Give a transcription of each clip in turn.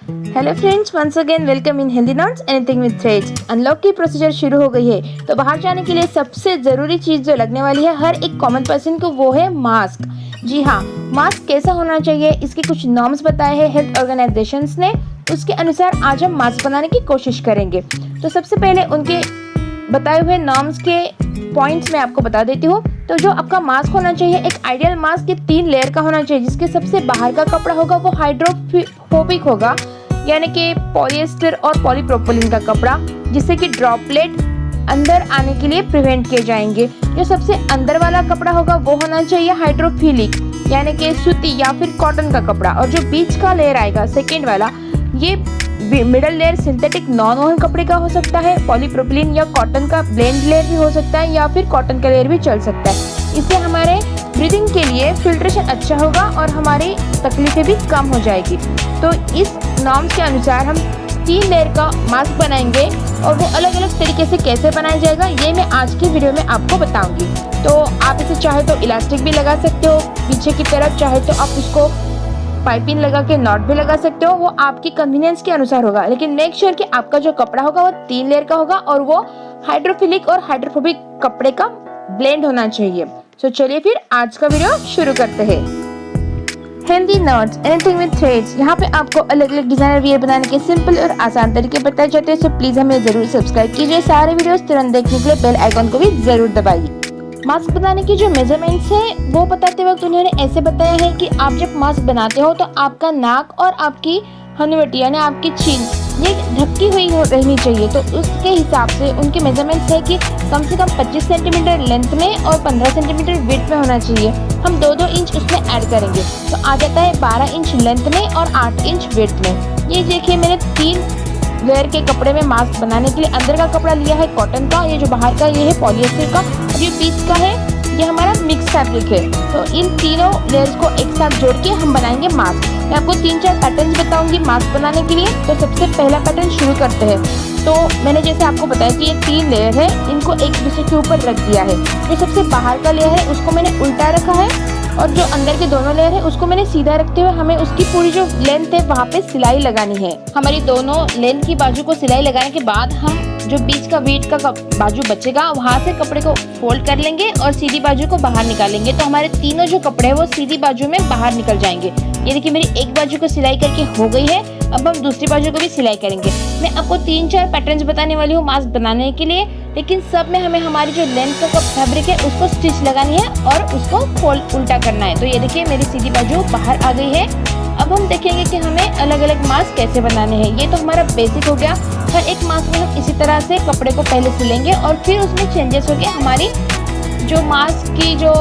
Hello friends, once again welcome in Hindi knots anything with threads. Unlock की procedure शुरू हो गई है, तो बाहर जाने के लिए सबसे ज़रूरी चीज़ जो लगने वाली है हर एक कॉमन पर्सन को, वो है मास्क। जी हाँ, मास्क कैसा होना चाहिए, इसके कुछ नॉर्म्स बताए हैं हेल्थ ऑर्गेनाइजेशंस ने। उसके अनुसार आज हम मास्क बनाने की कोशिश करेंगे। तो सबसे पहले उनके बताए हुए नॉर्म्स के पॉइंट्स मैं आपको बता देती हूँ। तो जो आपका मास्क होना चाहिए, एक आइडियल मास्क ये 3 लेयर का होना चाहिए, जिसके सबसे बाहर का कपड़ा होगा वो हाइड्रोफोबिक होगा, यानी कि पॉलिएस्टर और पॉलीप्रोपिलीन का कपड़ा, जिससे कि ड्रॉपलेट अंदर आने के लिए प्रिवेंट किए जाएंगे। जो सबसे अंदर वाला कपड़ा होगा वो होना चाहिए हाइड्रोफिलिक, यानी कि सूती या फिर कॉटन का कपड़ा। और जो बीच का लेयर आएगा सेकेंड वाला, ये middle layer synthetic non woven कपड़े का हो सकता है, पॉलीप्रोपिलीन या कॉटन का ब्लेंड लेयर भी हो सकता है, या फिर कॉटन का लेयर भी चल सकता है। इससे हमारे ब्रीदिंग के लिए फिल्ट्रेशन अच्छा होगा और हमारी तकलीफें भी कम हो जाएगी। तो इस नॉर्म्स के अनुसार हम 3 लेयर का मास्क बनाएंगे, और वो अलग अलग तरीके से कैसे बनाया जाएगा ये मैं आज की वीडियो में आपको बताऊंगी। तो आप इसे चाहे तो इलास्टिक भी लगा सकते हो पीछे की तरफ, चाहे तो आप उसको पाइपिंग लगा के नॉट भी लगा सकते हो, वो आपकी कन्वीनियंस के अनुसार होगा। लेकिन मेक श्योर कि आपका जो कपड़ा होगा वो 3 लेयर का होगा और वो हाइड्रोफिलिक और हाइड्रोफोबिक कपड़े का ब्लेंड होना चाहिए। तो चलिए फिर आज का वीडियो शुरू करते हैं। Hindi knots anything with threads, यहाँ पे आपको अलग अलग डिजाइनर वियर बनाने के सिंपल और आसान तरीके बताए जाते हैं। सो प्लीज हमें जरूर सब्सक्राइब कीजिए। सारे वीडियोस तुरंत देखने के लिए बेल आइकॉन को भी जरूर दबाइए। मास्क बनाने की जो मेजरमेंट्स है वो बताते वक्त उन्होंने ऐसे बताया है कि आप जब मास्क बनाते हो तो आपका नाक और आपकी हनवटी यानी आपकी छीन ये ढकी हुई रहनी चाहिए। तो उसके हिसाब से उनके मेजरमेंट्स है कि कम से कम 25 सेंटीमीटर लेंथ में और 15 सेंटीमीटर विड्थ में होना चाहिए। हम 2-2 इंच उसमें ऐड करेंगे, तो आ जाता है 12 इंच लेंथ में और 8 इंच विड्थ में। ये देखिए, मैंने 3 लेयर के कपड़े में मास्क बनाने के लिए अंदर का कपड़ा लिया है कॉटन का, ये जो बाहर का ये है पॉलिएस्टर का, और ये बीच का है ये हमारा मिक्स फैब्रिक है। तो इन तीनों लेयर्स को एक साथ जोड़ के हम बनाएंगे मास्क। मैं आपको 3-4 पैटर्न्स बताऊंगी मास्क बनाने के लिए। तो सबसे पहला पैटर्न शुरू करते हैं। तो मैंने जैसे आपको बताया कि ये 3 लेयर है, इनको एक दूसरे के ऊपर रख दिया है। जो सबसे बाहर का लेयर है उसको मैंने उल्टा रखा है, और जो अंदर के दोनों लेयर है उसको मैंने सीधा रखते हुए हमें उसकी पूरी जो लेंथ है वहाँ पे सिलाई लगानी है। हमारी दोनों लेंथ की बाजू को सिलाई लगाने के बाद हम जो बीच का बीट का बाजू बचेगा वहाँ से कपड़े को फोल्ड कर लेंगे और सीधी बाजू को बाहर निकालेंगे। तो हमारे तीनों जो कपड़े हैं वो सीधी बाजू में बाहर निकल जाएंगे। ये देखिए, मेरी एक बाजू को सिलाई करके हो गई है। अब हम दूसरी बाजू को भी सिलाई करेंगे। मैं आपको 3-4 पैटर्न्स बताने वाली हूँ मास्क बनाने के लिए, लेकिन सब में हमें हमारी जो लेंथ का फैब्रिक है उसको स्टिच लगानी है और उसको फोल्ड उल्टा करना है। तो ये देखिए, मेरी सीधी बाजू बाहर आ गई है। अब हम देखेंगे कि हमें अलग अलग मास्क कैसे बनाने हैं। ये तो हमारा बेसिक हो गया। हर एक मास्क में हम इसी तरह से कपड़े को पहले सिलेंगे और फिर उसमें चेंजेस होंगे हमारी जो मास्क की जो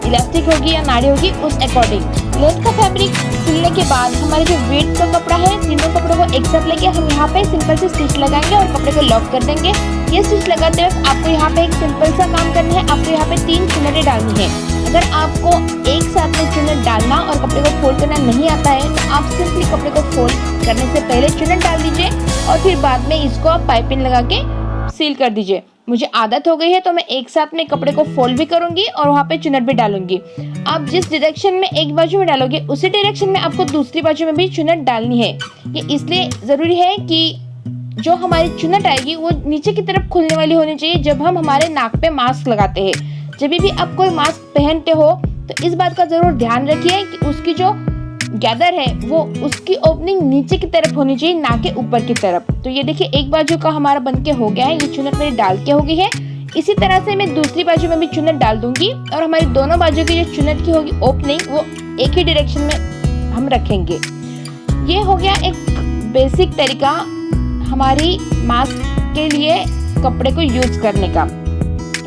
इलास्टिक होगी या नाड़ी होगी उस अकॉर्डिंग। लेंथ का फैब्रिक सिलने के बाद हमारे जो वेट का कपड़ा है, तीनों कपड़ों को एक साथ लेके हम यहाँ पे सिंपल से स्टिच लगाएंगे और कपड़े को लॉक कर देंगे। ये स्टिच लगाते वक्त आपको यहाँ पे एक सिंपल सा काम करना है। आपको यहाँ पे 3 चुनटें डालनी है। अगर आपको एक साथ में चुनट डालना और कपड़े को फोल्ड करना नहीं आता है तो आप सिंपली कपड़े को फोल्ड करने से पहले चुनट डाल दीजिए और फिर बाद में इसको आप पाइपिंग लगा के सील कर दीजिए। मुझे आदत हो गई है तो मैं एक साथ में कपड़े को फोल्ड भी करूंगी और वहाँ पे चुनट भी डालूंगी। आप जिस डायरेक्शन में एक बाजू में डालोगे उसी डायरेक्शन में आपको दूसरी बाजू में भी चुनट डालनी है। ये इसलिए ज़रूरी है कि जो हमारी चुनट आएगी वो नीचे की तरफ खुलने वाली होनी चाहिए जब हम हमारे नाक पे मास्क लगाते हैं। जब भी आप कोई मास्क पहनते हो तो इस बात का ज़रूर ध्यान रखिए कि उसकी जो गैदर है वो उसकी ओपनिंग नीचे की तरफ होनी चाहिए, ना कि ऊपर की तरफ। तो ये देखिए, एक बाजू का हमारा बनके हो गया है। ये चुनट मेरी डाल के हो गई है। इसी तरह से मैं दूसरी बाजू में भी चुनट डाल दूंगी और हमारी दोनों बाजू की जो चुनट की होगी ओपनिंग वो एक ही डायरेक्शन में हम रखेंगे। ये हो गया एक बेसिक तरीका हमारी मास्क के लिए कपड़े को यूज करने का।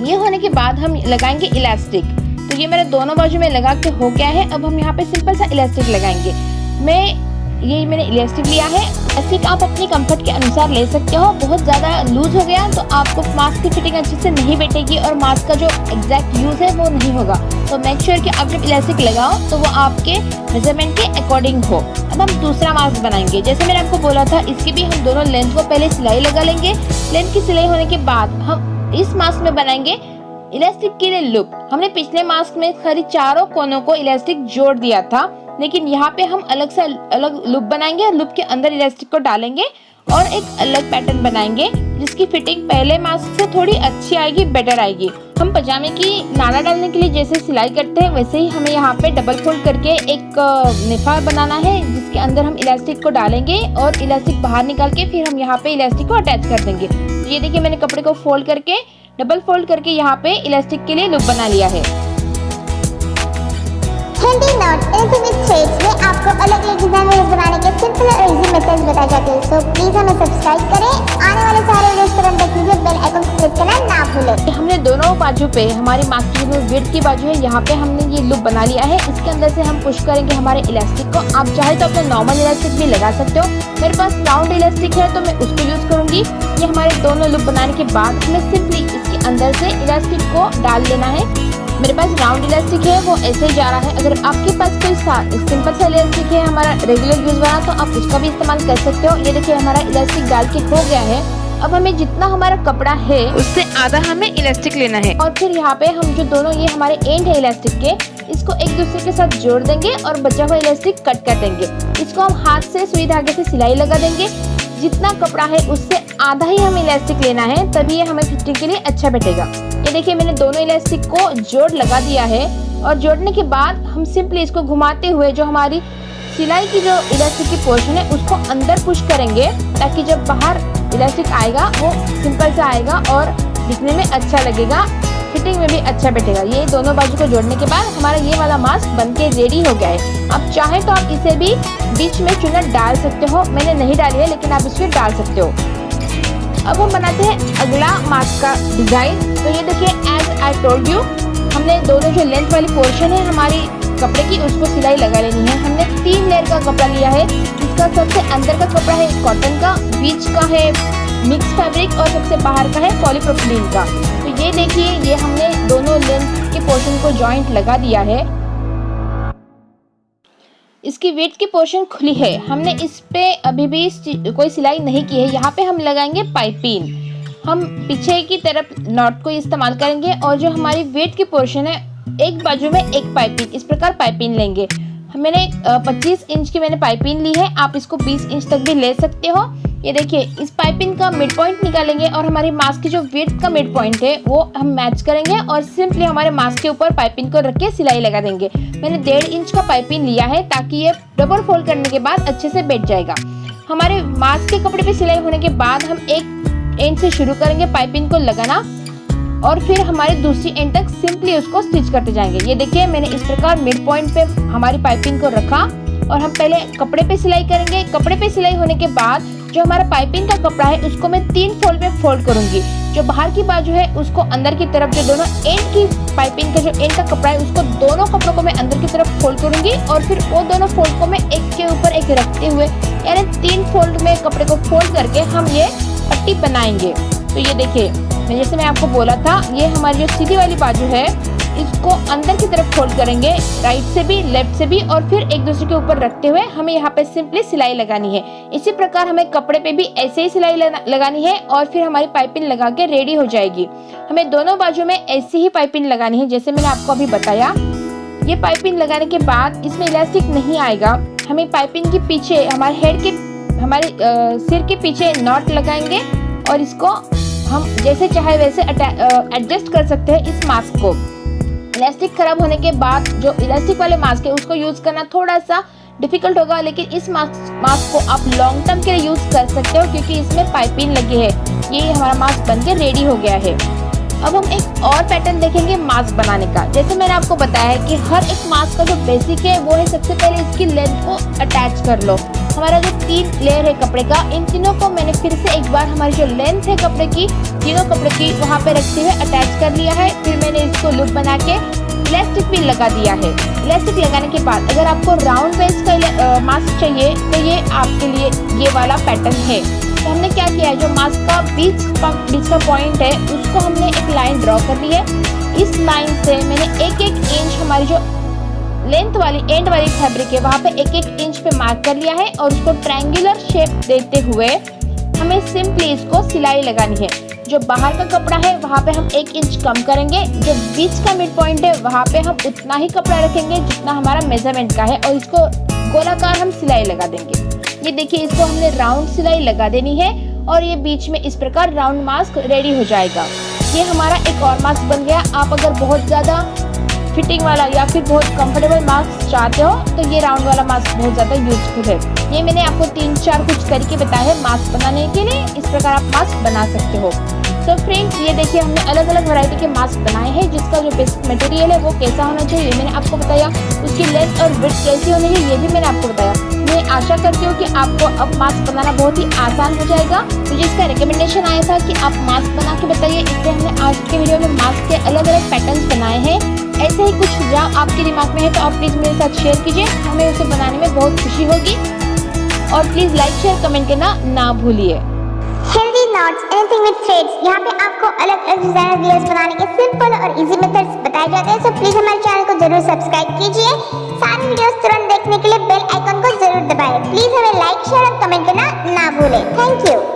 ये होने के बाद हम लगाएंगे इलास्टिक। तो ये मेरे दोनों बाजू में लगा के हो गया है। अब हम यहाँ पे सिंपल सा इलास्टिक लगाएंगे। मैंने इलास्टिक लिया है। इलास्टिक आप अपनी कंफर्ट के अनुसार ले सकते हो। बहुत ज़्यादा लूज हो गया तो आपको मास्क की फिटिंग अच्छे से नहीं बैठेगी और मास्क का जो एग्जैक्ट यूज़ है वो नहीं होगा। तो मेक श्योर कि आप जब इलास्टिक लगाओ तो वो आपके मेजरमेंट के अकॉर्डिंग हो। अब हम दूसरा मास्क बनाएंगे। जैसे मैंने आपको बोला था, इसकी भी हम दोनों लेंथ को पहले सिलाई लगा लेंगे। लेंथ की सिलाई होने के बाद हम इस मास्क में बनाएंगे इलास्टिक के लिए लूप। हमने पिछले मास्क में खाली चारों कोनों को इलास्टिक जोड़ दिया था लेकिन यहाँ पे हम अलग से अलग लूप बनाएंगे और लूप के अंदर इलास्टिक को डालेंगे और एक अलग पैटर्न बनाएंगे जिसकी फिटिंग पहले मास्क से थोड़ी अच्छी आएगी, बेटर आएगी। हम पजामे की नाड़ा डालने के लिए जैसे सिलाई करते हैं वैसे ही हमें यहाँ पे डबल फोल्ड करके एक निफार बनाना है जिसके अंदर हम इलास्टिक को डालेंगे और इलास्टिक बाहर निकाल के फिर हम यहाँ पे इलास्टिक को अटैच कर देंगे। तो ये देखिए मैंने कपड़े को फोल्ड करके डबल फोल्ड करके यहाँ पे इलास्टिक के लिए लूप बना लिया है। Handy not anything with threads में आपको अलग-अलग डिजाइन वीडियोस बनाने के सिंपल और इजी मेथड्स बताए जाते हैं। सो प्लीज हमें सब्सक्राइब करें, आने वाले सारे वीडियोस तुरंत देखने के लिए बेल आइकन को क्लिक करना ना भूलें। हमने दोनों बाजू पे हमारी मास्क की जो विड्थ की बाजू है यहाँ पे हमने ये लूप बना लिया है। इसके अंदर से हम पुश करेंगे हमारे इलास्टिक को। आप चाहे तो अपना नॉर्मल इलास्टिक भी लगा सकते हो, मेरे पास राउंड इलास्टिक है तो मैं उसको यूज करूंगी। ये हमारे दोनों लूप बनाने के बाद हमें सिंपली इसके अंदर से इलास्टिक को डाल लेना है। मेरे पास राउंड इलास्टिक है वो ऐसे ही जा रहा है। अगर आपके पास कोई सिंपल सा इलास्टिक है हमारा रेगुलर यूज वाला तो आप उसका भी इस्तेमाल कर सकते हो। ये देखिए हमारा इलास्टिक डाल के हो गया है। अब हमें जितना हमारा कपड़ा है उससे आधा हमें इलास्टिक लेना है और फिर यहाँ पे हम जो दोनों ये हमारे एंड है इलास्टिक के, इसको एक दूसरे के साथ जोड़ देंगे और बचा हुआ इलास्टिक कट कर देंगे। इसको हम हाथ से सुई धागे से सिलाई लगा देंगे। जितना कपड़ा है उससे आधा ही हमें इलास्टिक लेना है, तभी ये हमें फिटिंग के लिए अच्छा बैठेगा। ये देखिए मैंने दोनों इलास्टिक को जोड़ लगा दिया है और जोड़ने के बाद हम सिंपली इसको घुमाते हुए जो हमारी सिलाई की जो इलास्टिक की पोर्शन है उसको अंदर पुश करेंगे ताकि जब बाहर इलास्टिक आएगा वो सिंपल सा आएगा और दिखने में अच्छा लगेगा, फिटिंग में भी अच्छा बैठेगा। ये दोनों बाजू को जोड़ने के बाद हमारा ये वाला मास्क बनके रेडी हो गया है। आप चाहे तो आप इसे भी बीच में चुन्नट डाल सकते हो, मैंने नहीं डाली है लेकिन आप इसमें डाल सकते हो। अब हम बनाते हैं अगला मास्क का डिजाइन। तो ये देखिए एज आई टोल्ड यू हमने दोनों जो लेंथ वाली पोर्शन है हमारी कपड़े की उसको सिलाई लगा लेनी है। हमने 3 लेयर का कपड़ा लिया है। इसका सबसे अंदर का कपड़ा है कॉटन का, बीच का है मिक्स फैब्रिक और सबसे बाहर का है पॉलीप्रोपिलीन का। तो ये देखिए ये हमने दोनों लेंथ के पोर्शन को जॉइंट लगा दिया है। इसकी वेट की पोर्शन खुली है, हमने इस पे अभी भी कोई सिलाई नहीं की है। यहाँ पे हम लगाएंगे पाइपिंग। हम पीछे की तरफ नॉट को इस्तेमाल करेंगे और जो हमारी वेट की पोर्शन है एक बाजू में एक पाइपिंग, इस प्रकार पाइपिंग लेंगे। मैंने 25 इंच की मैंने पाइपिंग ली है, आप इसको 20 इंच तक भी ले सकते हो। ये देखिए इस पाइपिंग का मिड पॉइंट निकालेंगे और हमारी मास्क की जो विड्थ का मिड पॉइंट है वो हम मैच करेंगे और सिंपली हमारे मास्क के ऊपर पाइपिंग को रख के सिलाई लगा देंगे। मैंने 1.5 इंच का पाइपिंग लिया है ताकि ये डबल फोल्ड करने के बाद अच्छे से बैठ जाएगा। हमारे मास्क के कपड़े पे सिलाई होने के बाद हम एक एंड से शुरू करेंगे पाइपिंग को लगाना और फिर हमारे दूसरी एंड तक सिंपली उसको स्टिच करते जाएंगे। ये देखिए मैंने इस प्रकार मिड पॉइंट पे हमारी पाइपिंग को रखा और हम पहले कपड़े पे सिलाई करेंगे। कपड़े पे सिलाई होने के बाद जो हमारा पाइपिंग का कपड़ा है उसको मैं 3 फोल्ड में फोल्ड करूंगी। जो बाहर की बाजू है उसको अंदर की तरफ, जो दोनों एंड की पाइपिंग का जो एंड का कपड़ा है उसको दोनों कपड़ों को मैं अंदर की तरफ फोल्ड करूंगी और फिर वो दोनों फोल्ड को मैं एक के ऊपर एक रखते हुए यानी 3 फोल्ड में कपड़े को फोल्ड करके हम ये पट्टी बनाएंगे। तो ये देखिए जैसे मैं आपको बोला था ये हमारी जो सीधी वाली बाजू है इसको अंदर की तरफ फोल्ड करेंगे, राइट से भी लेफ्ट से भी, और फिर एक दूसरे के ऊपर रखते हुए हमें यहाँ पे सिंपली सिलाई लगानी है। इसी प्रकार हमें कपड़े पे भी ऐसे ही सिलाई लगानी है और फिर हमारी पाइपिंग लगा के रेडी हो जाएगी। हमें दोनों बाजू में ऐसी ही पाइपिंग लगानी है जैसे मैंने आपको अभी बताया। ये पाइपिंग लगाने के बाद इसमें इलास्टिक नहीं आएगा। हमें पाइपिंग के पीछे हमारे सिर के पीछे नॉट लगाएंगे और इसको हम जैसे चाहे वैसे एडजस्ट कर सकते हैं इस मास्क को। इलास्टिक खराब होने के बाद जो इलास्टिक वाले मास्क है उसको यूज करना थोड़ा सा डिफिकल्ट होगा, लेकिन इस मास्क को आप लॉन्ग टर्म के लिए यूज कर सकते हो क्योंकि इसमें पाइपिंग लगी है। ये हमारा मास्क बनके रेडी हो गया है। अब हम एक और पैटर्न देखेंगे मास्क बनाने का। जैसे मैंने आपको बताया है कि हर एक मास्क का जो बेसिक है वो है सबसे पहले इसकी लेंथ को अटैच कर लो। हमारा जो 3 लेयर है कपड़े का, इन तीनों को मैंने फिर से एक बार हमारी जो लेंथ है कपड़े की, तीनों कपड़े की वहाँ पे रखते हुए अटैच कर लिया है। फिर मैंने इसको लूप बना के इलास्टिक भी लगा दिया है। इलास्टिक लगाने के बाद अगर आपको राउंड वेस्ट का मास्क चाहिए तो ये आपके लिए ये वाला पैटर्न है। तो हमने क्या किया है, जो मास्क का बीच का पॉइंट है उसको हमने एक लाइन ड्रॉ कर ली है। इस लाइन से मैंने 1-1 इंच हमारी जो लेंथ वाली एंड वाली फैब्रिक है वहाँ पे 1-1 इंच पे मार्क कर लिया है और उसको ट्रायंगुलर शेप देते हुए हमें सिंपली इसको सिलाई लगानी है। जो बाहर का कपड़ा है वहाँ पे हम 1 इंच कम करेंगे, जो बीच का मिड पॉइंट है वहाँ पे हम उतना ही कपड़ा रखेंगे जितना हमारा मेजरमेंट का है, और इसको गोलाकार हम सिलाई लगा देंगे। ये देखिए, इसको हमने राउंड सिलाई लगा देनी है और ये बीच में इस प्रकार राउंड मास्क रेडी हो जाएगा। ये हमारा एक और मास्क बन गया। आप अगर बहुत ज़्यादा फिटिंग वाला या फिर बहुत कंफर्टेबल मास्क चाहते हो तो ये राउंड वाला मास्क बहुत ज़्यादा यूजफुल है। ये मैंने आपको 3-4 कुछ तरीके बताए हैं मास्क बनाने के लिए, इस प्रकार आप मास्क बना सकते हो। तो फ्रेंड्स, ये देखिए हमने अलग अलग वैरायटी के मास्क बनाए हैं, जिसका जो बेसिक मटेरियल है वो कैसा होना चाहिए ये मैंने आपको बताया, उसकी लेंथ और विड्थ कैसी होनी चाहिए ये भी मैंने आपको बताया। मैं आशा करती हूँ कि आपको अब मास्क बनाना बहुत ही आसान हो जाएगा। मुझे इसका रिकमेंडेशन आया था कि आप मास्क बना के बताइए, इसलिए हमने आज के वीडियो में मास्क के अलग अलग पैटर्न्स बनाए हैं। ऐसे ही कुछ सुझाव आपके दिमाग में है तो आप प्लीज़ मेरे साथ शेयर कीजिए, हमें उसे बनाने में बहुत खुशी होगी। और प्लीज़ लाइक शेयर कमेंट करना ना भूलिए। Healthy knots anything with threads, यहाँ पे आपको अलग अलग डिजाइनर वियर्स बनाने के सिंपल और इजी मेथड्स बताए जाते हैं। सो प्लीज हमारे चैनल को जरूर सब्सक्राइब कीजिए। सारी वीडियोस तुरंत देखने के लिए बेल आइकन को जरूर दबाएं। प्लीज हमें लाइक शेयर और कमेंट करना ना भूलें। Thank you.